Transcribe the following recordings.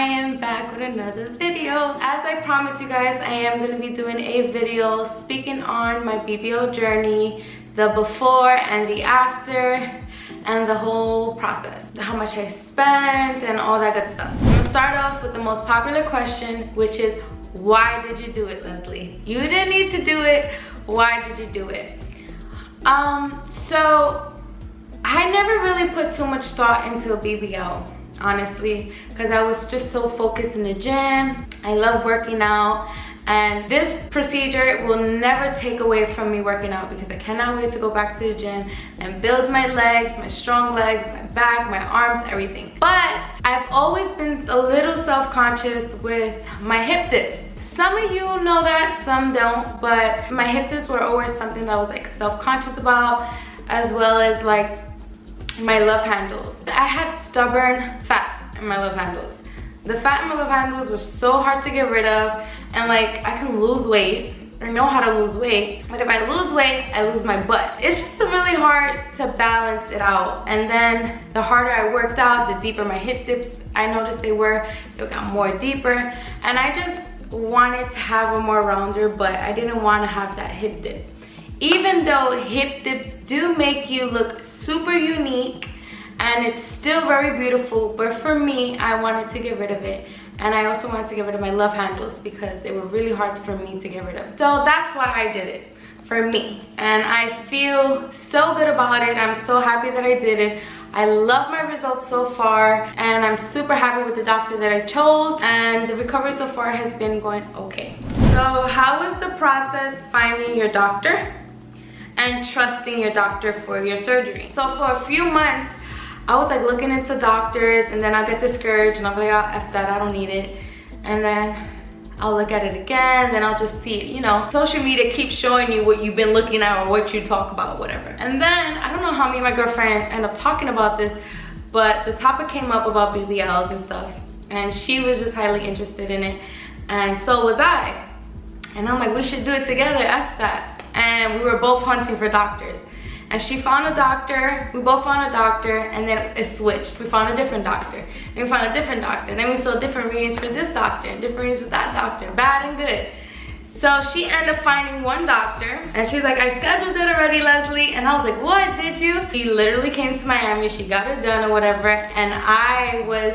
am back with another video. As I promised you guys, I am going to be doing a video speaking on my BBL journey, the before and the after, and the whole process, how much I spent and all that good stuff. I'm going to start off with the most popular question, which is, why did you do it, Leslie? You didn't need to do it. Why did you do it? So I never really put too much thought into a BBL, honestly, because I was just so focused in the gym. I love working out, and this procedure will never take away from me working out, because I cannot wait to go back to the gym and build my legs, my strong legs, my back, my arms, everything. But I've always been a little self-conscious with my hip dips. Some of you know that, some don't, but my hip dips were always something that I was like self-conscious about, as well as like my love handles. I had stubborn fat in my love handles. The fat in my love handles was so hard to get rid of, and like I can lose weight. I know how to lose weight, but if I lose weight, I lose my butt. It's just really hard to balance it out. And then the harder I worked out, the deeper my hip dips I noticed they got more deeper, and I just wanted to have a more rounder butt. I didn't want to have that hip dip. Even though hip dips do make you look super unique and it's still very beautiful, but for me, I wanted to get rid of it. And I also wanted to get rid of my love handles because they were really hard for me to get rid of. So that's why I did it, for me. And I feel so good about it. I'm so happy that I did it. I love my results so far, and I'm super happy with the doctor that I chose, and the recovery so far has been going okay. So how was the process finding your doctor and trusting your doctor for your surgery? So for a few months, I was like looking into doctors, and then I'll get discouraged and I'll be like, oh, F that, I don't need it. And then I'll look at it again, then I'll just see it, you know. Social media keeps showing you what you've been looking at or what you talk about, whatever. And then, I don't know how me and my girlfriend end up talking about this, but the topic came up about BBLs and stuff, and she was just highly interested in it, and so was I. And I'm like, we should do it together, F that. And we were both hunting for doctors. And she found a doctor, we both found a doctor, and then it switched. We found a different doctor, then we found a different doctor, then we saw different readings for this doctor, and different readings for that doctor, bad and good. So she ended up finding one doctor, and she's like, I scheduled it already, Leslie. And I was like, what, did you? She literally came to Miami, she got it done or whatever, and I was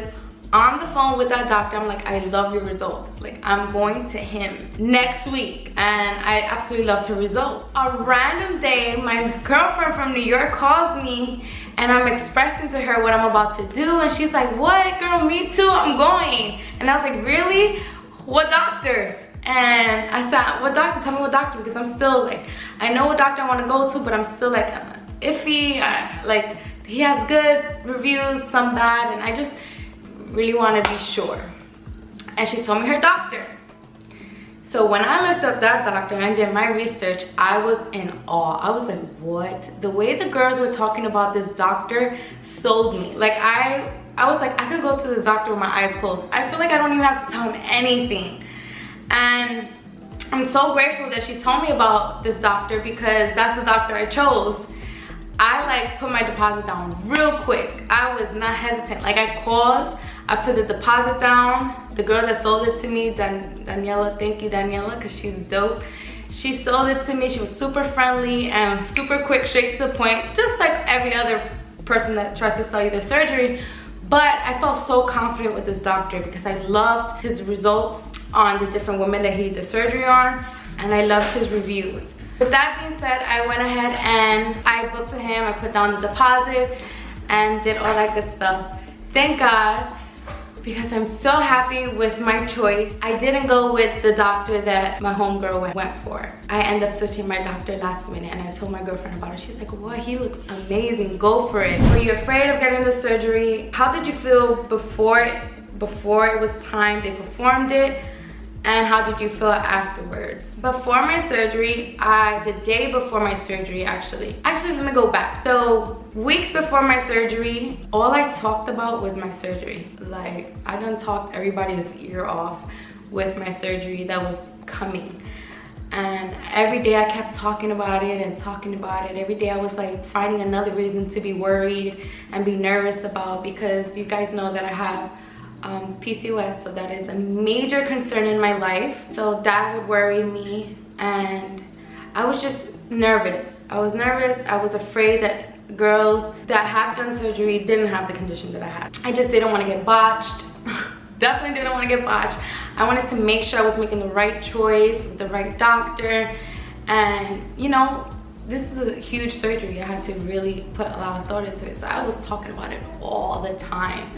on the phone with that doctor. I'm like, I love your results. Like, I'm going to him next week, and I absolutely loved her results. A random day, my girlfriend from New York calls me, and I'm expressing to her what I'm about to do, and she's like, what, girl, me too, I'm going. And I was like, really? What doctor? And I said, what doctor? Tell me what doctor, because I'm still like, I know what doctor I want to go to, but I'm still like iffy. Like, he has good reviews, some bad, and I just really want to be sure. And she told me her doctor. So when I looked up that doctor and I did my research, I was in awe. I was like, what? The way the girls were talking about this doctor sold me. Like, I was like, I could go to this doctor with my eyes closed. I feel like I don't even have to tell him anything. And I'm so grateful that she told me about this doctor, because that's the doctor I chose. I like put my deposit down real quick. I was not hesitant. Like, I called, I put the deposit down. The girl that sold it to me, Daniela, thank you, Daniela, because she's dope. She sold it to me. She was super friendly and super quick, straight to the point, just like every other person that tries to sell you their surgery. But I felt so confident with this doctor because I loved his results on the different women that he did the surgery on, and I loved his reviews. With that being said, I went ahead and I booked with him. I put down the deposit and did all that good stuff. Thank God, because I'm so happy with my choice. I didn't go with the doctor that my homegirl went for. I ended up switching my doctor last minute, and I told my girlfriend about it. She's like, well, he looks amazing, go for it. Were you afraid of getting the surgery? How did you feel before it was time they performed it? And how did you feel afterwards? Before my surgery, the day before my surgery, actually, let me go back. So weeks before my surgery, all I talked about was my surgery. Like, I done talked everybody's ear off with my surgery that was coming. And every day I kept talking about it and talking about it. Every day I was like finding another reason to be worried and be nervous about, because you guys know that I have PCOS, so that is a major concern in my life. So that would worry me, and I was just nervous. I was nervous. I was afraid that girls that have done surgery didn't have the condition that I had. I just didn't want to get botched. Definitely didn't want to get botched. I wanted to make sure I was making the right choice with the right doctor. And you know, this is a huge surgery. I had to really put a lot of thought into it. So I was talking about it all the time.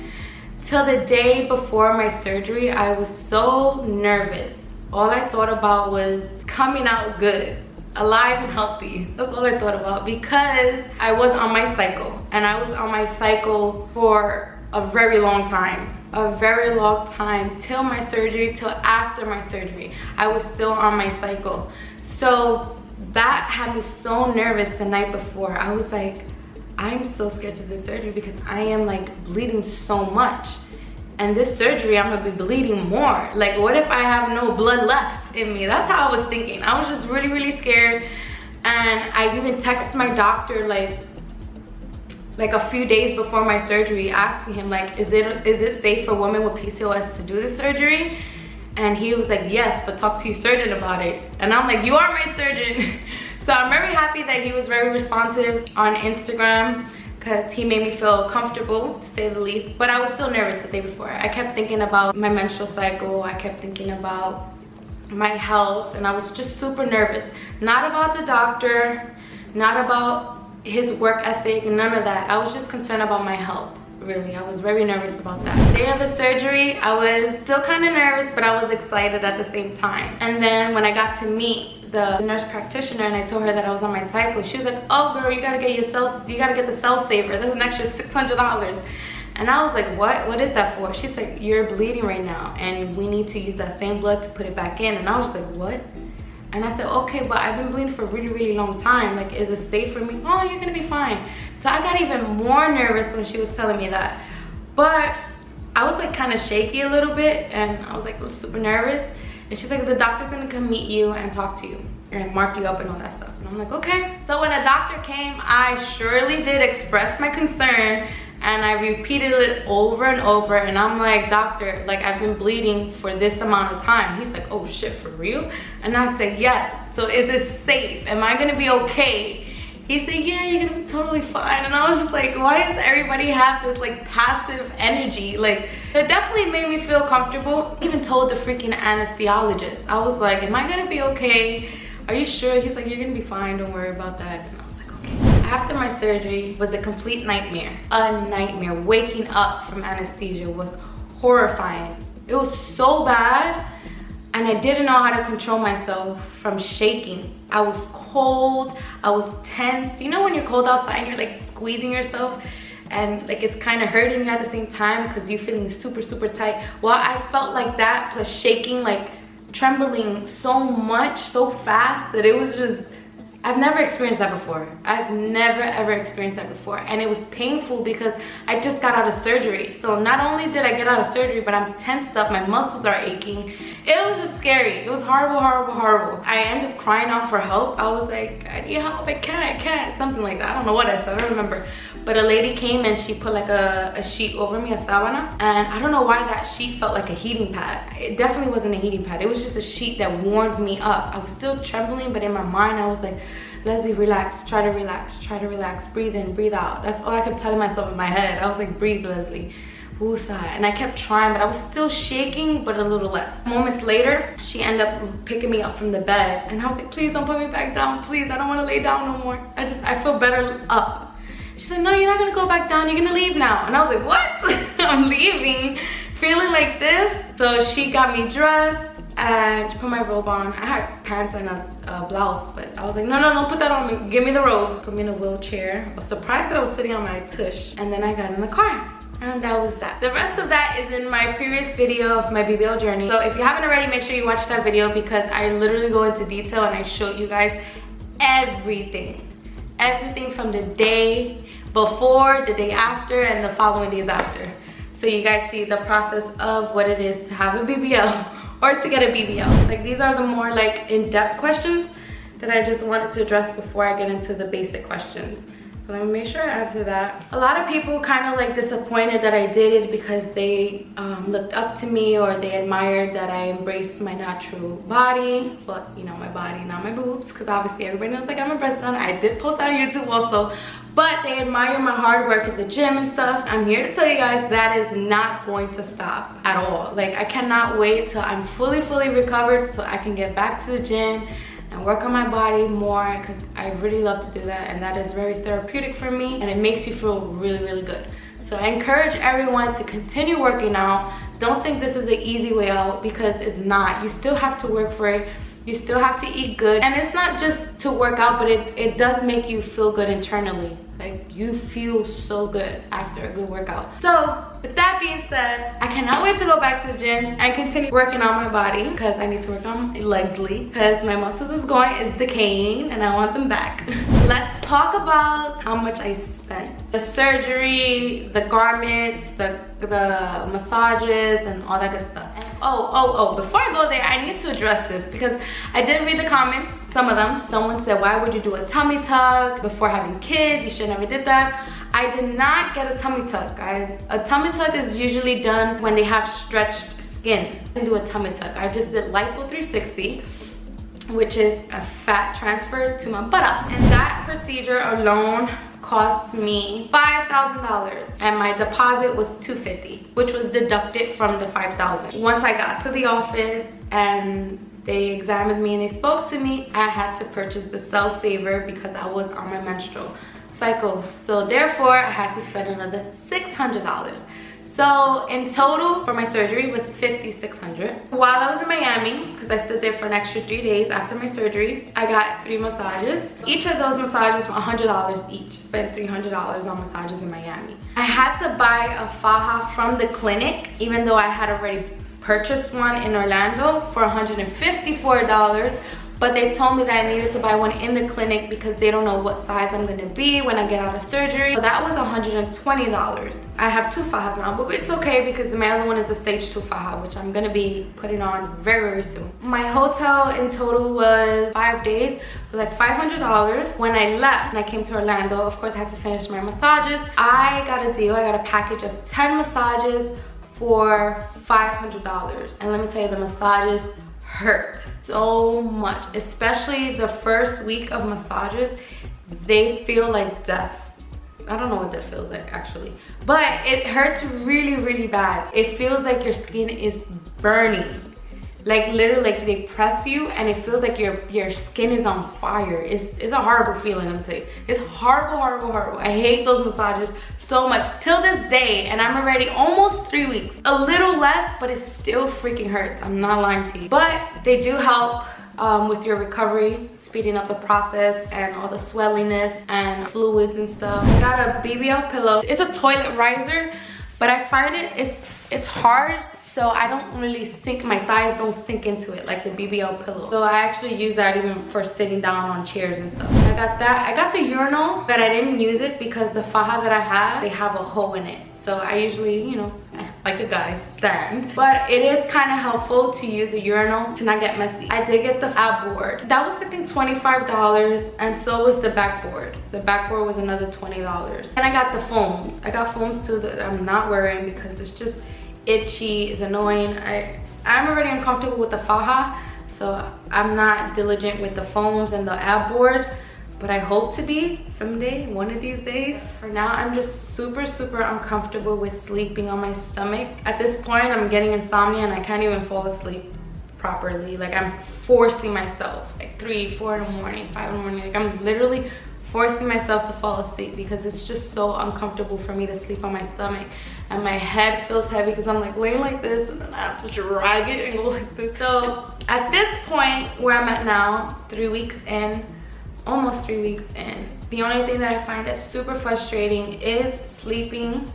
Till the day before my surgery, I was so nervous. All I thought about was coming out good, alive and healthy. That's all I thought about, because I was on my cycle, and I was on my cycle for a very long time. A very long time, till my surgery, till after my surgery. I was still on my cycle. So that had me so nervous the night before. I was like, I'm so scared to this surgery because I am like bleeding so much. And this surgery, I'm gonna be bleeding more. Like, what if I have no blood left in me? That's how I was thinking. I was just really, really scared. And I even texted my doctor like a few days before my surgery, asking him like, is it safe for women with PCOS to do this surgery? And he was like, yes, but talk to your surgeon about it. And I'm like, you are my surgeon. So I'm very happy that he was very responsive on Instagram, because he made me feel comfortable, to say the least. But I was still nervous the day before. I kept thinking about my menstrual cycle. I kept thinking about my health, and I was just super nervous. Not about the doctor, not about his work ethic, none of that. I was just concerned about my health, really. I was very nervous about that. The day of the surgery, I was still kind of nervous, but I was excited at the same time. And then when I got to meet the nurse practitioner and I told her that I was on my cycle, she was like, oh girl, you gotta get the cell saver. That's an extra $600. And I was like, what is that for? She's like, you're bleeding right now and we need to use that same blood to put it back in. And I was just like, what? And I said, okay, but I've been bleeding for a really, really long time. Like, is it safe for me? Oh, you're gonna be fine. So I got even more nervous when she was telling me that. But I was like kind of shaky a little bit, and I was like super nervous. And she's like, the doctor's gonna come meet you and talk to you and mark you up and all that stuff. And I'm like, okay. So when a doctor came, I surely did express my concern, and I repeated it over and over. And I'm like, doctor, like, I've been bleeding for this amount of time. He's like, oh shit, for real? And I said, yes. So is it safe? Am I gonna be okay? He said, yeah, you're gonna be totally fine. And I was just like, why does everybody have this like passive energy? Like, it definitely made me feel comfortable. I even told the freaking anesthesiologist, I was like, am I gonna be okay? Are you sure? He's like, you're gonna be fine, don't worry about that. And I was like, okay. After my surgery was a complete nightmare. A nightmare. Waking up from anesthesia was horrifying. It was so bad, and I didn't know how to control myself from shaking. I was cold, I was tense. You know when you're cold outside and you're like squeezing yourself and like it's kind of hurting you at the same time because you're feeling super, super tight? Well, I felt like that, plus shaking, like trembling so much, so fast, that it was just, I've never experienced that before. I've never ever experienced that before. And it was painful because I just got out of surgery. So not only did I get out of surgery, but I'm tensed up, my muscles are aching. It was just scary. It was horrible, horrible, horrible. I ended up crying out for help. I was like, I need help, I can't, something like that. I don't know what I said, I don't remember. But a lady came and she put like a sheet over me, a sabana. And I don't know why that sheet felt like a heating pad. It definitely wasn't a heating pad. It was just a sheet that warmed me up. I was still trembling, but in my mind I was like, Leslie, relax, try to relax, breathe in, breathe out. That's all I kept telling myself in my head. I was like, breathe, Leslie, woosah. And I kept trying, but I was still shaking, but a little less. Moments later, she ended up picking me up from the bed, and I was like, please don't put me back down, please, I don't want to lay down no more. I feel better up. She said, no, you're not gonna go back down, you're gonna leave now. And I was like, what? I'm leaving, feeling like this. So she got me dressed and she put my robe on. I had pants and a blouse, but I was like, no, don't put that on me, give me the robe. Put me in a wheelchair. I was surprised that I was sitting on my tush, and then I got in the car. And that was that. The rest of that is in my previous video of my BBL journey. So if you haven't already, make sure you watch that video, because I literally go into detail and I show you guys everything. Everything from the day before, the day after, and the following days after. So you guys see the process of what it is to have a BBL or to get a BBL. Like, these are the more like in-depth questions that I just wanted to address before I get into the basic questions. Let me make sure I answer that. A lot of people kind of like disappointed that I did it because they looked up to me or they admired that I embraced my natural body. But you know, my body, not my boobs, because obviously everybody knows like I'm a breast donor. I did post on YouTube also. But they admire my hard work at the gym and stuff. I'm here to tell you guys that is not going to stop at all. Like, I cannot wait till I'm fully recovered so I can get back to the gym and work on my body more, because I really love to do that, and that is very therapeutic for me and it makes you feel really good. So I encourage everyone to continue working out. Don't think this is an easy way out, because it's not. You still have to work for it. You still have to eat good, and it's not just to work out, but it does make you feel good internally. Like, you feel so good after a good workout. So with that being said, I cannot wait to go back to the gym and continue working on my body, because I need to work on my legs, because my muscles is decaying and I want them back. Let's talk about how much I spent. The surgery, the garments, the massages, and all that good stuff. And oh, before I go there, I need to address this, because I did read the comments, some of them. Someone said, why would you do a tummy tuck before having kids? You should never did that. I did not get a tummy tuck, guys. A tummy tuck is usually done when they have stretched skin. I didn't do a tummy tuck. I just did lipo 360, which is a fat transfer to my buttock. And that procedure alone cost me $5,000, and my deposit was $250, which was deducted from the $5,000. Once I got to the office and they examined me and they spoke to me, I had to purchase the Cell Saver because I was on my menstrual cycle. So therefore, I had to spend another $600. So in total for my surgery was $5,600. While I was in Miami, because I stood there for an extra 3 days after my surgery, I got 3 massages. Each of those massages were $100 each. Spent $300 on massages in Miami. I had to buy a faja from the clinic, even though I had already purchased one in Orlando for $154. But they told me that I needed to buy one in the clinic because they don't know what size I'm gonna be when I get out of surgery. So that was $120. I have 2 fajas now, but it's okay because my other one is a stage 2 faja, which I'm gonna be putting on very soon. My hotel in total was 5 days, like $500. When I left and I came to Orlando, of course I had to finish my massages. I got a deal, I got a package of 10 massages for $500. And let me tell you, the massages hurt so much, especially the first week of massages. They feel like death. I don't know what that feels like actually, but it hurts really bad. It feels like your skin is burning, like literally, like they press you and it feels like your skin is on fire. It's a horrible feeling, I'm telling you. It's horrible. I hate those massages so much till this day, and I'm already almost 3 weeks. A little less, but it still freaking hurts. I'm not lying to you. But they do help with your recovery, speeding up the process and all the swelliness and fluids and stuff. I got a BBL pillow. It's a toilet riser, but I find it's hard. So I don't really sink, my thighs don't sink into it like the BBL pillow. So I actually use that even for sitting down on chairs and stuff. I got that. I got the urinal, but I didn't use it because the faja that I have, they have a hole in it. So I usually, you know, like a guy, stand. But it is kind of helpful to use a urinal to not get messy. I did get the ab board. That was, I think, $25, and so was the backboard. The backboard was another $20. And I got the foams. I got foams too that I'm not wearing because it's just itchy, it's annoying. I'm already uncomfortable with the faja, so I'm not diligent with the foams and the ab board, but I hope to be someday, one of these days. For now, I'm just super uncomfortable with sleeping on my stomach. At this point, I'm getting insomnia and I can't even fall asleep properly. Like, I'm forcing myself, like 3, 4 in the morning, 5 in the morning. Like, I'm literally forcing myself to fall asleep because it's just so uncomfortable for me to sleep on my stomach. And my head feels heavy because I'm like laying like this and then I have to drag it and go like this. So at this point where I'm at now, 3 weeks in, almost 3 weeks in, the only thing that I find that's super frustrating is sleeping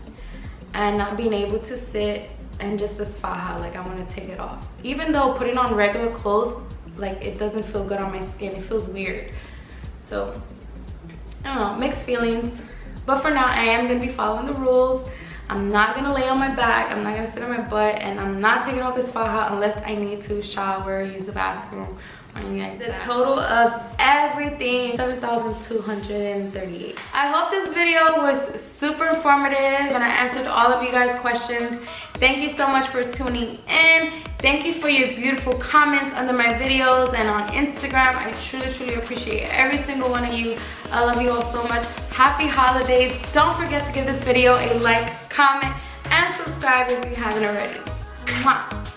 and not being able to sit, and just this faja, like I want to take it off. Even though putting on regular clothes, like it doesn't feel good on my skin, it feels weird. So I don't know, mixed feelings. But for now, I am gonna be following the rules. I'm not gonna lay on my back, I'm not gonna sit on my butt, and I'm not taking off this faja unless I need to shower, use the bathroom, The total of everything, 7,238. I hope this video was super informative and I answered all of you guys' questions. Thank you so much for tuning in. Thank you for your beautiful comments under my videos and on Instagram. I truly appreciate every single one of you. I love you all so much. Happy holidays. Don't forget to give this video a like, comment, and subscribe if you haven't already. Mwah.